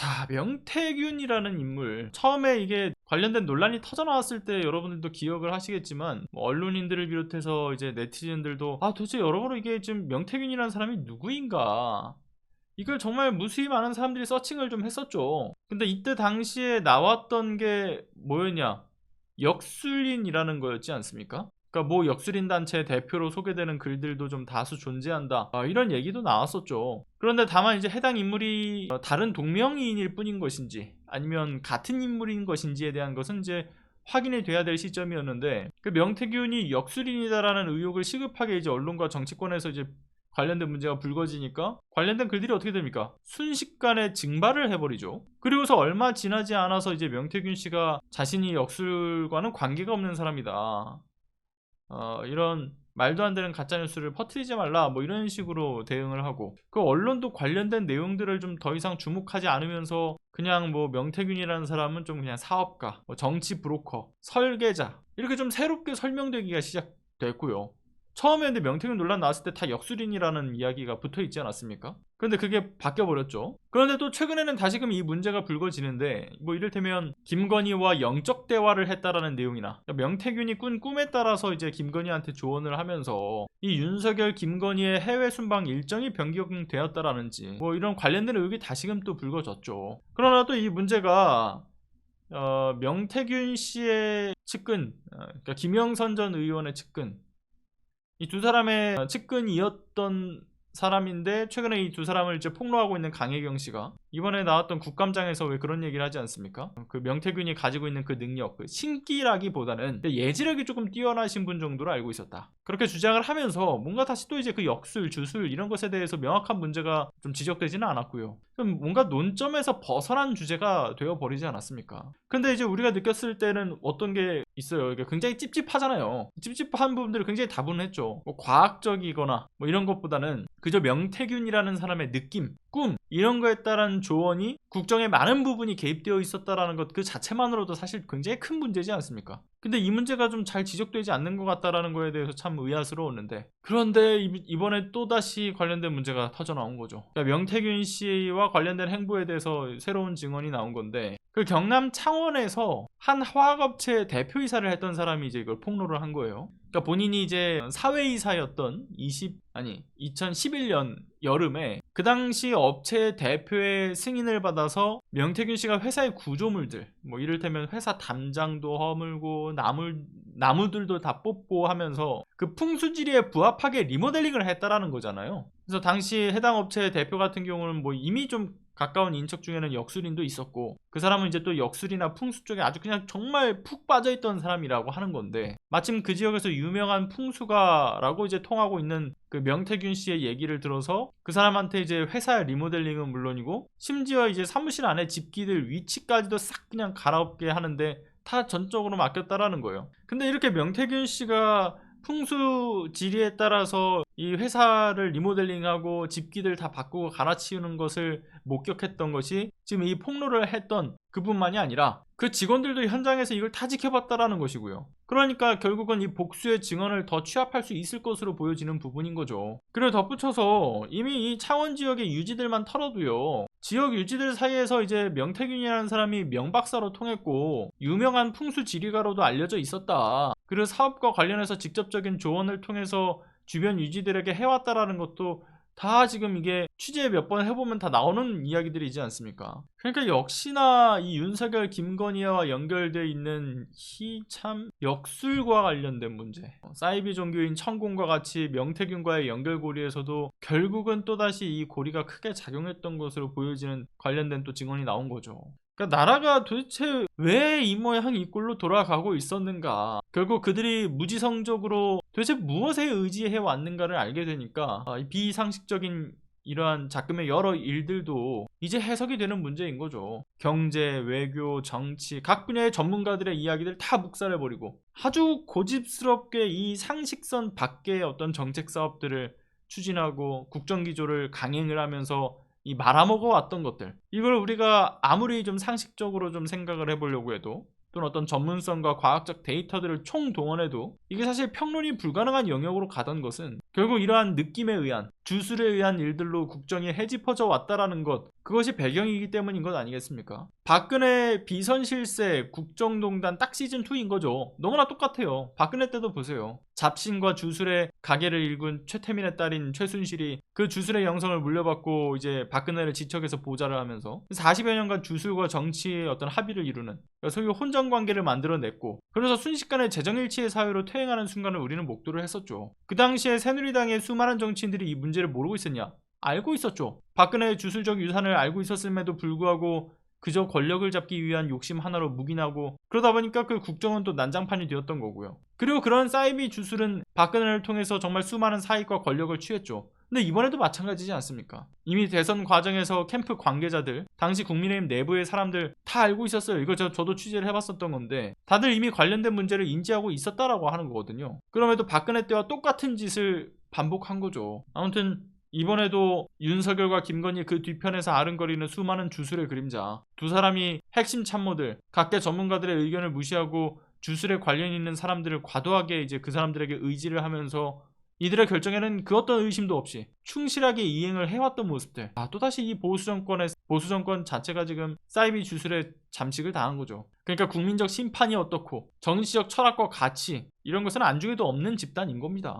자, 명태균이라는 인물, 처음에 이게 관련된 논란이 터져 나왔을 때 여러분들도 기억을 하시겠지만 뭐 언론인들을 비롯해서 이제 네티즌들도 도대체 여러모로 이게 지금 명태균이라는 사람이 누구인가, 이걸 정말 무수히 많은 사람들이 서칭을 좀 했었죠. 근데 이때 당시에 나왔던 게 뭐였냐, 역술인이라는 거였지 않습니까? 그러니까 뭐 역술인 단체 대표로 소개되는 글들도 좀 다수 존재한다, 이런 얘기도 나왔었죠. 그런데 다만 이제 해당 인물이 다른 동명이인일 뿐인 것인지 아니면 같은 인물인 것인지에 대한 것은 이제 확인이 돼야 될 시점이었는데, 그 명태균이 역술인이다라는 의혹을 시급하게 이제 언론과 정치권에서 이제 관련된 문제가 불거지니까 관련된 글들이 어떻게 됩니까? 순식간에 증발을 해버리죠. 그리고서 얼마 지나지 않아서 이제 명태균 씨가 자신이 역술과는 관계가 없는 사람이다, 이런 말도 안 되는 가짜뉴스를 퍼뜨리지 말라, 뭐 이런 식으로 대응을 하고, 그 언론도 관련된 내용들을 좀 더 이상 주목하지 않으면서 그냥 뭐 명태균이라는 사람은 좀 그냥 사업가, 뭐 정치 브로커, 설계자, 이렇게 좀 새롭게 설명되기가 시작됐고요. 처음에 근데 명태균 논란 나왔을 때 다 역술인이라는 이야기가 붙어있지 않았습니까? 그런데 그게 바뀌어버렸죠. 그런데 또 최근에는 다시금 이 문제가 불거지는데, 뭐 이를테면 김건희와 영적 대화를 했다라는 내용이나, 명태균이 꾼 꿈에 따라서 이제 김건희한테 조언을 하면서 이 윤석열 김건희의 해외 순방 일정이 변경되었다라는지 뭐 이런 관련된 의혹이 다시금 또 불거졌죠. 그러나 또 이 문제가 명태균 씨의 측근, 그러니까 김영선 전 의원의 측근, 이 두 사람의 측근이었던 사람인데, 최근에 이 두 사람을 이제 폭로하고 있는 강혜경 씨가 이번에 나왔던 국감장에서 왜 그런 얘기를 하지 않습니까? 그 명태균이 가지고 있는 그 능력, 그 신기라기보다는 예지력이 조금 뛰어나신 분 정도로 알고 있었다, 그렇게 주장을 하면서 뭔가 다시 또 이제 그 역술, 주술 이런 것에 대해서 명확한 문제가 좀 지적되지는 않았고요. 좀 뭔가 논점에서 벗어난 주제가 되어버리지 않았습니까? 근데 이제 우리가 느꼈을 때는 어떤 게 있어요. 이게 굉장히 찝찝하잖아요. 찝찝한 부분들을 굉장히 다분했죠. 뭐 과학적이거나 뭐 이런 것보다는 그저 명태균이라는 사람의 느낌, 꿈, 이런 거에 따른 조언이 국정에 많은 부분이 개입되어 있었다라는 것 그 자체만으로도 사실 굉장히 큰 문제지 않습니까? 근데 이 문제가 좀 잘 지적되지 않는 것 같다라는 거에 대해서 참 의아스러웠는데, 그런데 이번에 또다시 관련된 문제가 터져 나온 거죠. 그러니까 명태균 씨와 관련된 행보에 대해서 새로운 증언이 나온 건데, 그 경남 창원에서 한 화학업체 대표이사를 했던 사람이 이제 이걸 폭로를 한 거예요. 그러니까 본인이 이제 사회이사였던 2011년 여름에 그 당시 업체 대표의 승인을 받아서 명태균 씨가 회사의 구조물들, 뭐 이를테면 회사 담장도 허물고 나무들도 다 뽑고 하면서 그 풍수지리에 부합하게 리모델링을 했다라는 거잖아요. 그래서 당시 해당 업체 대표 같은 경우는 뭐 이미 좀 가까운 인척 중에는 역술인도 있었고, 그 사람은 이제 또 역술이나 풍수 쪽에 아주 그냥 정말 푹 빠져있던 사람이라고 하는 건데, 마침 그 지역에서 유명한 풍수가라고 이제 통하고 있는 그 명태균 씨의 얘기를 들어서 그 사람한테 이제 회사 리모델링은 물론이고 심지어 이제 사무실 안에 집기들 위치까지도 싹 그냥 갈아엎게 하는데 다 전적으로 맡겼다라는 거예요. 근데 이렇게 명태균 씨가 풍수 지리에 따라서 이 회사를 리모델링하고 집기들 다 바꾸고 갈아치우는 것을 목격했던 것이 지금 이 폭로를 했던 그뿐만이 아니라 그 직원들도 현장에서 이걸 다 지켜봤다라는 것이고요. 그러니까 결국은 이 복수의 증언을 더 취합할 수 있을 것으로 보여지는 부분인 거죠. 그리고 덧붙여서 이미 이 창원 지역의 유지들만 털어도요, 지역 유지들 사이에서 이제 명태균이라는 사람이 명박사로 통했고 유명한 풍수 지리가로도 알려져 있었다, 그리고 사업과 관련해서 직접적인 조언을 통해서 주변 유지들에게 해왔다라는 것도 다 지금 이게 취재 몇 번 해보면 다 나오는 이야기들이지 않습니까? 그러니까 역시나 이 윤석열 김건희와 연결되어 있는 이 참 역술과 관련된 문제, 사이비 종교인 천공과 같이 명태균과의 연결고리에서도 결국은 또다시 이 고리가 크게 작용했던 것으로 보여지는 관련된 또 증언이 나온 거죠. 그러니까 나라가 도대체 왜 이 모양 이 꼴로 돌아가고 있었는가, 결국 그들이 무지성적으로 도대체 무엇에 의지해 왔는가를 알게 되니까 이 비상식적인 이러한 작금의 여러 일들도 이제 해석이 되는 문제인 거죠. 경제, 외교, 정치 각 분야의 전문가들의 이야기들 다 묵살해버리고 아주 고집스럽게 이 상식선 밖의 어떤 정책 사업들을 추진하고 국정기조를 강행을 하면서 이 말아먹어 왔던 것들, 이걸 우리가 아무리 좀 상식적으로 좀 생각을 해보려고 해도 또는 어떤 전문성과 과학적 데이터들을 총동원해도 이게 사실 평론이 불가능한 영역으로 가던 것은 결국 이러한 느낌에 의한, 주술에 의한 일들로 국정이 헤집어져 왔다라는 것, 그것이 배경이기 때문인 것 아니겠습니까? 박근혜 비선실세 국정농단 딱 시즌2인 거죠. 너무나 똑같아요. 박근혜 때도 보세요. 잡신과 주술의 가계를 일군 최태민의 딸인 최순실이 그 주술의 영성을 물려받고 이제 박근혜를 지척해서 보좌를 하면서 40여 년간 주술과 정치의 어떤 합의를 이루는, 소위 혼전관계를 만들어냈고, 그래서 순식간에 재정일치의 사회로 퇴행하는 순간을 우리는 목도를 했었죠. 그 당시에 새누리당의 수많은 정치인들이 이 문제를 모르고 있었냐? 알고 있었죠. 박근혜의 주술적 유산을 알고 있었음에도 불구하고 그저 권력을 잡기 위한 욕심 하나로 묵인하고, 그러다 보니까 그 국정은 또 난장판이 되었던 거고요. 그리고 그런 사이비 주술은 박근혜를 통해서 정말 수많은 사익과 권력을 취했죠. 근데 이번에도 마찬가지지 않습니까? 이미 대선 과정에서 캠프 관계자들, 당시 국민의힘 내부의 사람들 다 알고 있었어요. 이거 저도 취재를 해봤었던 건데 다들 이미 관련된 문제를 인지하고 있었다라고 하는 거거든요. 그럼에도 박근혜 때와 똑같은 짓을 반복한 거죠. 아무튼 이번에도 윤석열과 김건희 그 뒤편에서 아른거리는 수많은 주술의 그림자, 두 사람이 핵심 참모들, 각계 전문가들의 의견을 무시하고 주술에 관련 있는 사람들을 과도하게 이제 그 사람들에게 의지를 하면서 이들의 결정에는 그 어떤 의심도 없이 충실하게 이행을 해왔던 모습들. 또다시 이 보수 정권 자체가 지금 사이비 주술에 잠식을 당한 거죠. 그러니까 국민적 심판이 어떻고 정치적 철학과 가치, 이런 것은 안중에도 없는 집단인 겁니다.